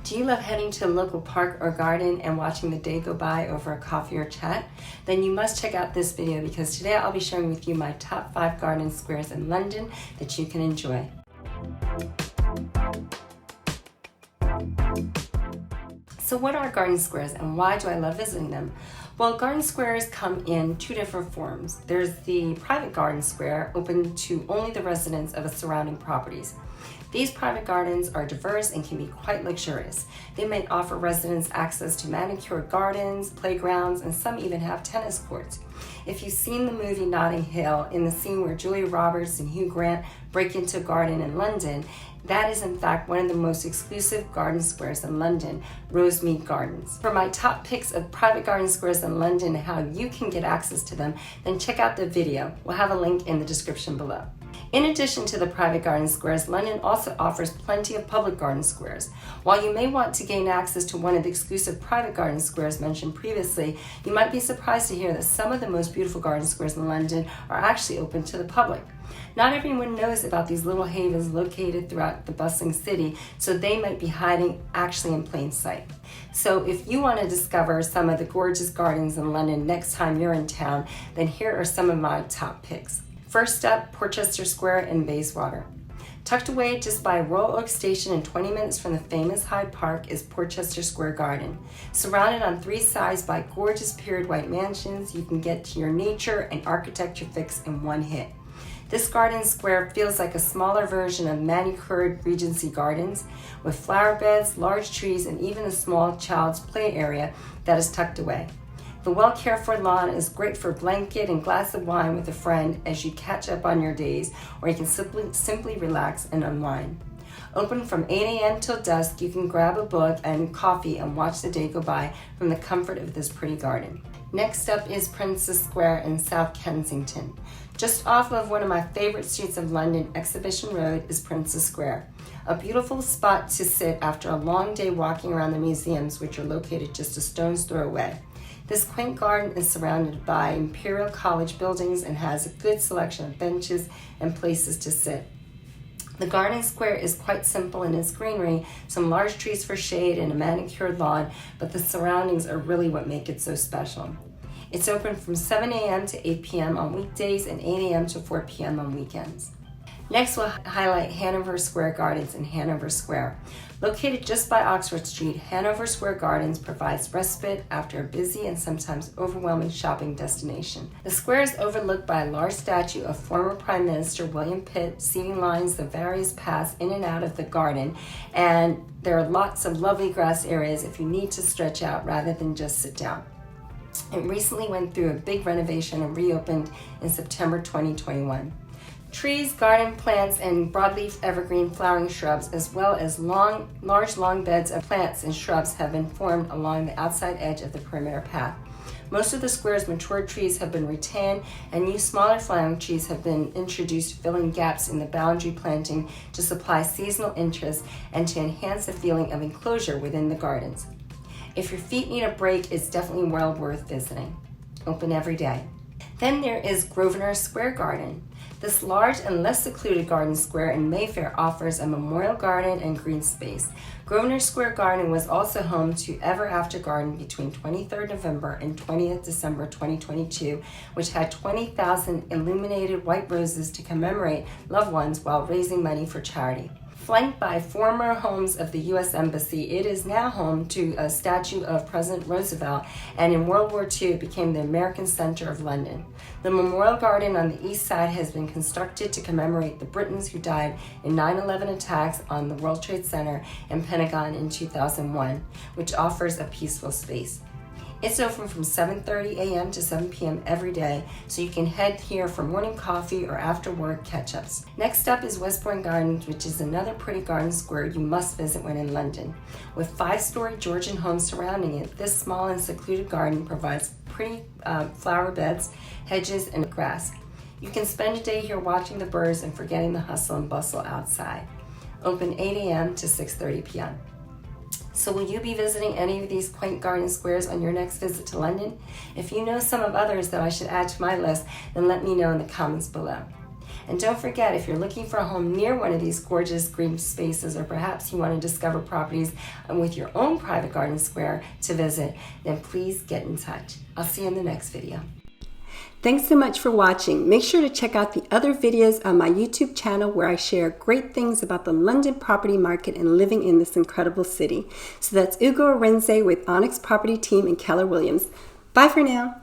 Do you love heading to a local park or garden and watching the day go by over a coffee or chat? Then you must check out this video because today I'll be sharing with you my top 5 garden squares in London that you can enjoy. So what are garden squares and why do I love visiting them? Well, garden squares come in 2 different forms. There's the private garden square, open to only the residents of the surrounding properties. These private gardens are diverse and can be quite luxurious. They might offer residents access to manicured gardens, playgrounds, and some even have tennis courts. If you've seen the movie Notting Hill, in the scene where Julia Roberts and Hugh Grant break into a garden in London, that is in fact one of the most exclusive garden squares in London, Rosemead Gardens. For my top picks of private garden squares in London and how you can get access to them, then check out the video. We'll have a link in the description below. In addition to the private garden squares, London also offers plenty of public garden squares. While you may want to gain access to one of the exclusive private garden squares mentioned previously, you might be surprised to hear that some of the most beautiful garden squares in London are actually open to the public. Not everyone knows about these little havens located throughout the bustling city, so they might be hiding actually in plain sight. So if you want to discover some of the gorgeous gardens in London next time you're in town, then here are some of my top picks. First up, Portchester Square in Bayswater. Tucked away just by Royal Oak Station and 20 minutes from the famous Hyde Park is Portchester Square Garden. Surrounded on 3 sides by gorgeous period white mansions, you can get to your nature and architecture fix in one hit. This garden square feels like a smaller version of manicured Regency Gardens, with flower beds, large trees, and even a small child's play area that is tucked away. The well-cared-for lawn is great for a blanket and glass of wine with a friend as you catch up on your days, or you can simply relax and unwind. Open from 8 a.m. till dusk, you can grab a book and coffee and watch the day go by from the comfort of this pretty garden. Next up is Princess Square in South Kensington. Just off of one of my favorite streets of London, Exhibition Road, is Princess Square. A beautiful spot to sit after a long day walking around the museums, which are located just a stone's throw away. This quaint garden is surrounded by Imperial College buildings and has a good selection of benches and places to sit. The garden square is quite simple in its greenery, some large trees for shade and a manicured lawn, but the surroundings are really what make it so special. It's open from 7 a.m. to 8 p.m. on weekdays and 8 a.m. to 4 p.m. on weekends. Next, we'll highlight Hanover Square Gardens in Hanover Square. Located just by Oxford Street, Hanover Square Gardens provides respite after a busy and sometimes overwhelming shopping destination. The square is overlooked by a large statue of former Prime Minister William Pitt, seating lines the various paths in and out of the garden, and there are lots of lovely grass areas if you need to stretch out rather than just sit down. It recently went through a big renovation and reopened in September 2021. Trees, garden plants, and broadleaf evergreen flowering shrubs, as well as large long beds of plants and shrubs have been formed along the outside edge of the perimeter path. Most of the square's mature trees have been retained, and new smaller flowering trees have been introduced, filling gaps in the boundary planting to supply seasonal interest and to enhance the feeling of enclosure within the gardens. If your feet need a break, it's definitely well worth visiting. Open every day. Then there is Grosvenor Square Garden. This large and less secluded garden square in Mayfair offers a memorial garden and green space. Grosvenor Square Garden was also home to Ever After Garden between 23rd November and 20th December 2022, which had 20,000 illuminated white roses to commemorate loved ones while raising money for charity. Flanked by former homes of the U.S. Embassy, it is now home to a statue of President Roosevelt, and in World War II it became the American Center of London. The Memorial Garden on the east side has been constructed to commemorate the Britons who died in 9/11 attacks on the World Trade Center and Pentagon in 2001, which offers a peaceful space. It's open from 7:30 a.m. to 7 p.m. every day, so you can head here for morning coffee or after work catch-ups. Next up is Westbourne Gardens, which is another pretty garden square you must visit when in London. With 5-story Georgian homes surrounding it, this small and secluded garden provides pretty flower beds, hedges, and grass. You can spend a day here watching the birds and forgetting the hustle and bustle outside. Open 8 a.m. to 6:30 p.m. So will you be visiting any of these quaint garden squares on your next visit to London? If you know some of others that I should add to my list, then let me know in the comments below. And don't forget, if you're looking for a home near one of these gorgeous green spaces, or perhaps you want to discover properties with your own private garden square to visit, then please get in touch. I'll see you in the next video. Thanks so much for watching. Make sure to check out the other videos on my YouTube channel where I share great things about the London property market and living in this incredible city. So that's Ugo Arenze with Onyx Property Team and Keller Williams. Bye for now.